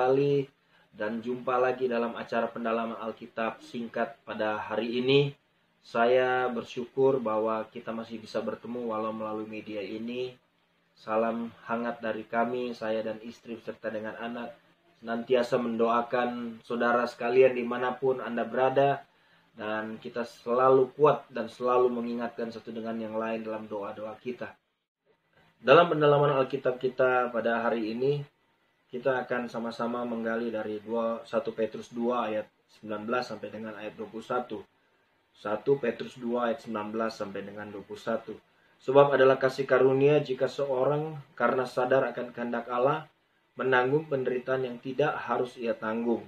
kembali dan jumpa lagi dalam acara pendalaman Alkitab singkat pada hari ini. Saya bersyukur bahwa kita masih bisa bertemu walau melalui media ini. Salam hangat dari kami, saya dan istri serta dengan anak. Senantiasa mendoakan saudara sekalian dimanapun Anda berada. Dan kita selalu kuat dan selalu mengingatkan satu dengan yang lain dalam doa-doa kita. Dalam pendalaman Alkitab kita pada hari ini, kita akan sama-sama menggali dari 1 Petrus 2 ayat 19 sampai dengan ayat 21. 1 Petrus 2 ayat 19 sampai dengan 21. Sebab adalah kasih karunia jika seorang karena sadar akan kehendak Allah menanggung penderitaan yang tidak harus ia tanggung.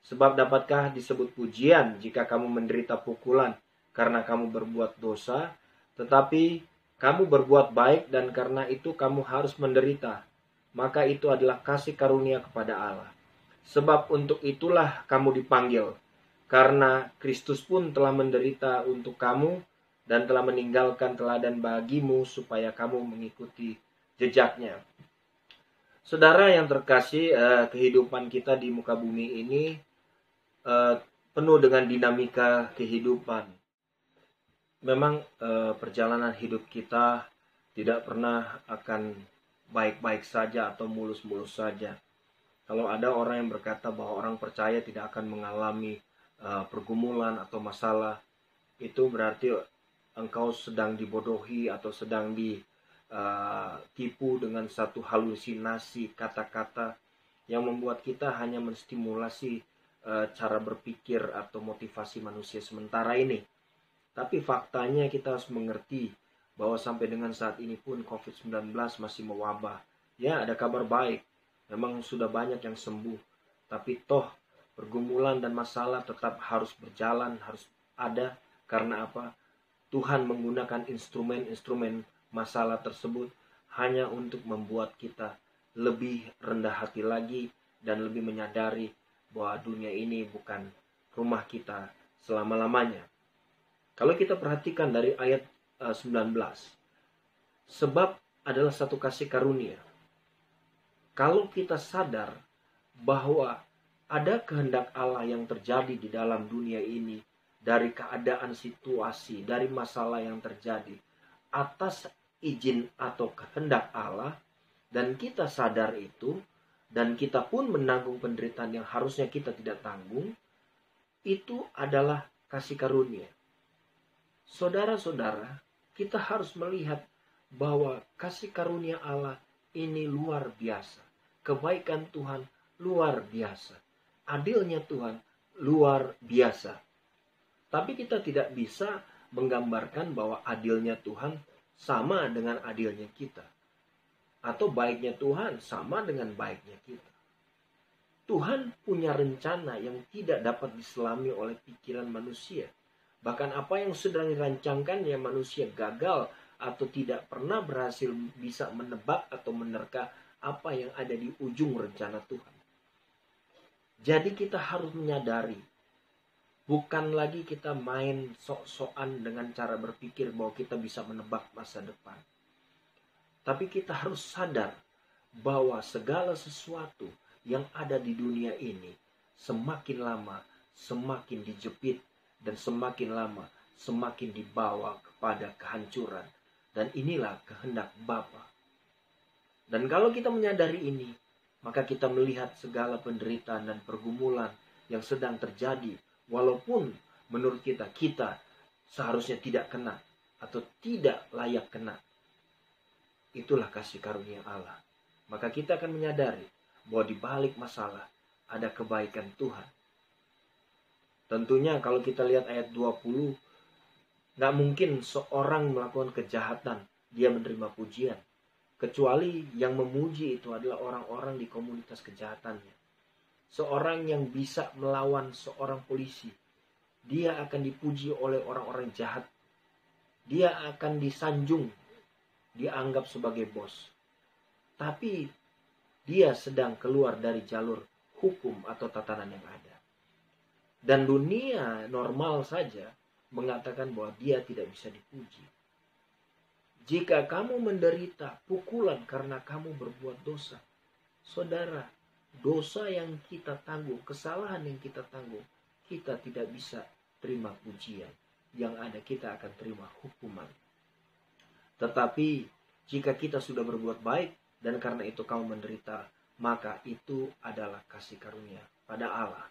Sebab dapatkah disebut pujian jika kamu menderita pukulan karena kamu berbuat dosa, tetapi kamu berbuat baik dan karena itu kamu harus menderita. Maka itu adalah kasih karunia kepada Allah. Sebab untuk itulah kamu dipanggil. Karena Kristus pun telah menderita untuk kamu dan telah meninggalkan teladan bagimu supaya kamu mengikuti jejaknya. Saudara yang terkasih, kehidupan kita di muka bumi ini penuh dengan dinamika kehidupan. Memang perjalanan hidup kita tidak pernah akan baik-baik saja atau mulus-mulus saja. Kalau ada orang yang berkata bahwa orang percaya tidak akan mengalami pergumulan atau masalah, itu berarti engkau sedang dibodohi atau sedang ditipu dengan satu halusinasi kata-kata yang membuat kita hanya menstimulasi cara berpikir atau motivasi manusia sementara ini. Tapi faktanya kita harus mengerti bahwa sampai dengan saat ini pun COVID-19 masih mewabah. Ya, ada kabar baik. Memang sudah banyak yang sembuh. Tapi toh pergumulan dan masalah tetap harus berjalan, harus ada. Karena apa? Tuhan menggunakan instrumen-instrumen masalah tersebut hanya untuk membuat kita lebih rendah hati lagi dan lebih menyadari bahwa dunia ini bukan rumah kita selama-lamanya. Kalau kita perhatikan dari ayat 19, sebab adalah satu kasih karunia. Kalau kita sadar bahwa ada kehendak Allah yang terjadi di dalam dunia ini, dari keadaan situasi, dari masalah yang terjadi, atas izin atau kehendak Allah, dan kita sadar itu, dan kita pun menanggung penderitaan yang harusnya kita tidak tanggung, itu adalah kasih karunia. Saudara-saudara, kita harus melihat bahwa kasih karunia Allah ini luar biasa. Kebaikan Tuhan luar biasa. Adilnya Tuhan luar biasa. Tapi kita tidak bisa menggambarkan bahwa adilnya Tuhan sama dengan adilnya kita. Atau baiknya Tuhan sama dengan baiknya kita. Tuhan punya rencana yang tidak dapat diselami oleh pikiran manusia. Bahkan apa yang sedang dirancangkannya manusia gagal atau tidak pernah berhasil bisa menebak atau menerka apa yang ada di ujung rencana Tuhan. Jadi kita harus menyadari, bukan lagi kita main sok-sokan dengan cara berpikir bahwa kita bisa menebak masa depan. Tapi kita harus sadar bahwa segala sesuatu yang ada di dunia ini semakin lama semakin dijepit. Dan semakin lama, semakin dibawa kepada kehancuran. Dan inilah kehendak Bapa. Dan kalau kita menyadari ini, maka kita melihat segala penderitaan dan pergumulan yang sedang terjadi. Walaupun menurut kita seharusnya tidak kena atau tidak layak kena. Itulah kasih karunia Allah. Maka kita akan menyadari bahwa di balik masalah ada kebaikan Tuhan. Tentunya kalau kita lihat ayat 20, gak mungkin seorang melakukan kejahatan, dia menerima pujian. Kecuali yang memuji itu adalah orang-orang di komunitas kejahatannya. Seorang yang bisa melawan seorang polisi, dia akan dipuji oleh orang-orang jahat. Dia akan disanjung, dianggap sebagai bos. Tapi dia sedang keluar dari jalur hukum atau tatanan yang ada. Dan dunia normal saja mengatakan bahwa dia tidak bisa dipuji. Jika kamu menderita pukulan karena kamu berbuat dosa, saudara, dosa yang kita tanggung, kesalahan yang kita tanggung, kita tidak bisa terima pujian. Yang ada kita akan terima hukuman. Tetapi jika kita sudah berbuat baik dan karena itu kamu menderita, maka itu adalah kasih karunia pada Allah.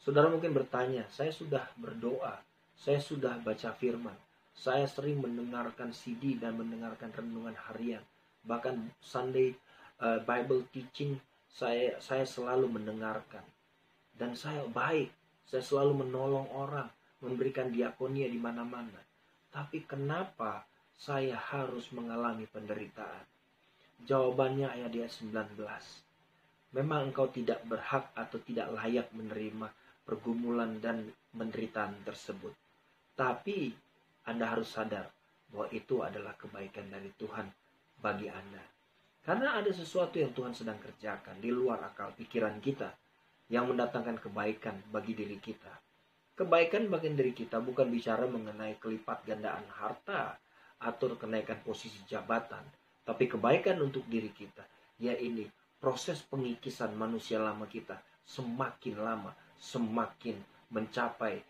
Saudara mungkin bertanya, saya sudah berdoa, saya sudah baca firman, saya sering mendengarkan CD dan mendengarkan renungan harian, bahkan Sunday Bible teaching saya selalu mendengarkan. Dan saya baik, saya selalu menolong orang, memberikan diakonia di mana-mana. Tapi kenapa saya harus mengalami penderitaan? Jawabannya ayat 19. Memang engkau tidak berhak atau tidak layak menerima pergumulan dan penderitaan tersebut. Tapi Anda harus sadar bahwa itu adalah kebaikan dari Tuhan bagi Anda. Karena ada sesuatu yang Tuhan sedang kerjakan di luar akal pikiran kita yang mendatangkan kebaikan bagi diri kita. Kebaikan bagi diri kita bukan bicara mengenai kelipat gandaan harta atau kenaikan posisi jabatan. Tapi kebaikan untuk diri kita, yaitu proses pengikisan manusia lama kita semakin lama, semakin mencapai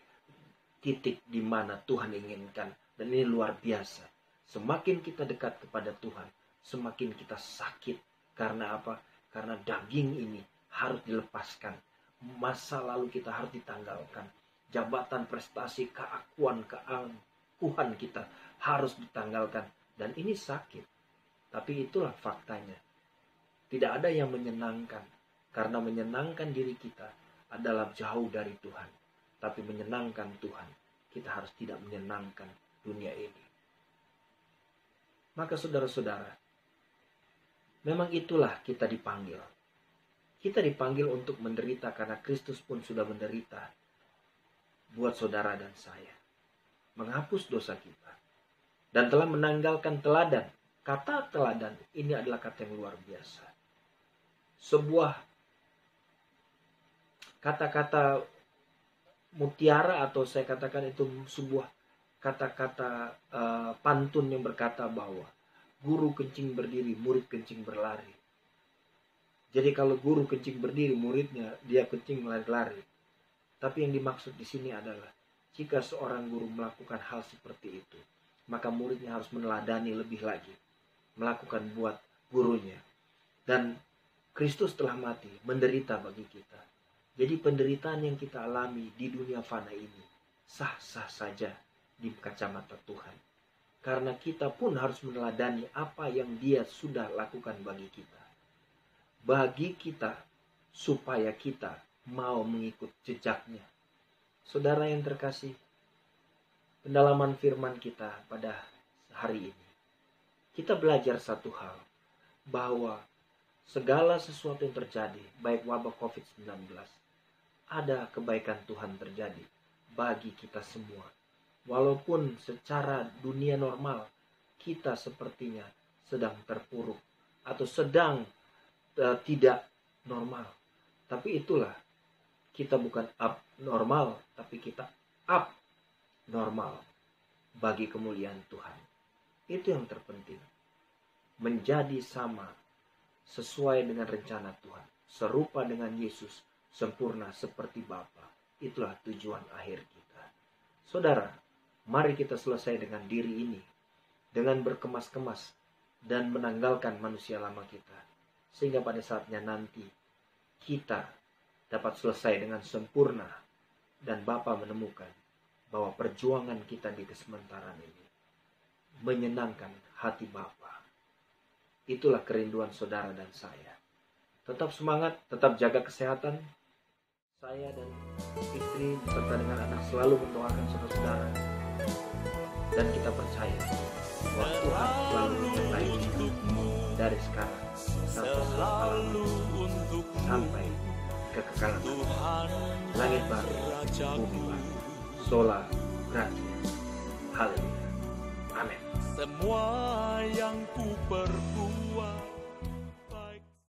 titik di mana Tuhan inginkan. Dan ini luar biasa. Semakin kita dekat kepada Tuhan, semakin kita sakit. Karena apa? Karena daging ini harus dilepaskan. Masa lalu kita harus ditanggalkan. Jabatan, prestasi, keakuan kita harus ditanggalkan. Dan ini sakit. Tapi itulah faktanya. Tidak ada yang menyenangkan. Karena menyenangkan diri kita adalah jauh dari Tuhan. Tapi menyenangkan Tuhan, kita harus tidak menyenangkan dunia ini. Maka saudara-saudara, memang itulah kita dipanggil. Kita dipanggil untuk menderita karena Kristus pun sudah menderita buat saudara dan saya. Menghapus dosa kita. Dan telah menanggalkan teladan. Kata teladan ini adalah kata yang luar biasa. Sebuah kata-kata mutiara atau saya katakan itu sebuah kata-kata pantun yang berkata bahwa guru kencing berdiri, murid kencing berlari. Jadi kalau guru kencing berdiri, muridnya dia kencing lari-lari. Tapi yang dimaksud di sini adalah jika seorang guru melakukan hal seperti itu, maka muridnya harus meneladani lebih lagi, melakukan buat gurunya. Dan Kristus telah mati, menderita bagi kita. Jadi penderitaan yang kita alami di dunia fana ini sah-sah saja di kacamata Tuhan. Karena kita pun harus meneladani apa yang Dia sudah lakukan bagi kita. Bagi kita, supaya kita mau mengikut jejaknya. Saudara yang terkasih, pendalaman firman kita pada hari ini, kita belajar satu hal, bahwa segala sesuatu yang terjadi, baik wabah COVID-19, ada kebaikan Tuhan terjadi bagi kita semua. Walaupun secara dunia normal, kita sepertinya sedang terpuruk atau sedang tidak normal. Tapi itulah, kita bukan abnormal, tapi kita abnormal bagi kemuliaan Tuhan. Itu yang terpenting. Menjadi sama sesuai dengan rencana Tuhan. Serupa dengan Yesus, sempurna seperti Bapa. Itulah tujuan akhir kita. Saudara, mari kita selesai dengan diri ini. Dengan berkemas-kemas dan menanggalkan manusia lama kita. Sehingga pada saatnya nanti kita dapat selesai dengan sempurna. Dan Bapa menemukan bahwa perjuangan kita di kesementaraan ini menyenangkan hati Bapa. Itulah kerinduan saudara dan saya. Tetap semangat, tetap jaga kesehatan. Saya dan istri serta dengan anak selalu mendoakan saudara-saudara. Dan kita percaya bahwa Tuhan selalu memperbaiki kita dari sekarang sampai selama-lamanya, sampai kekekalan. Langit baru, bumi baru. Sola Gratia. Haleluya. Amin. Semua yang ku perbuat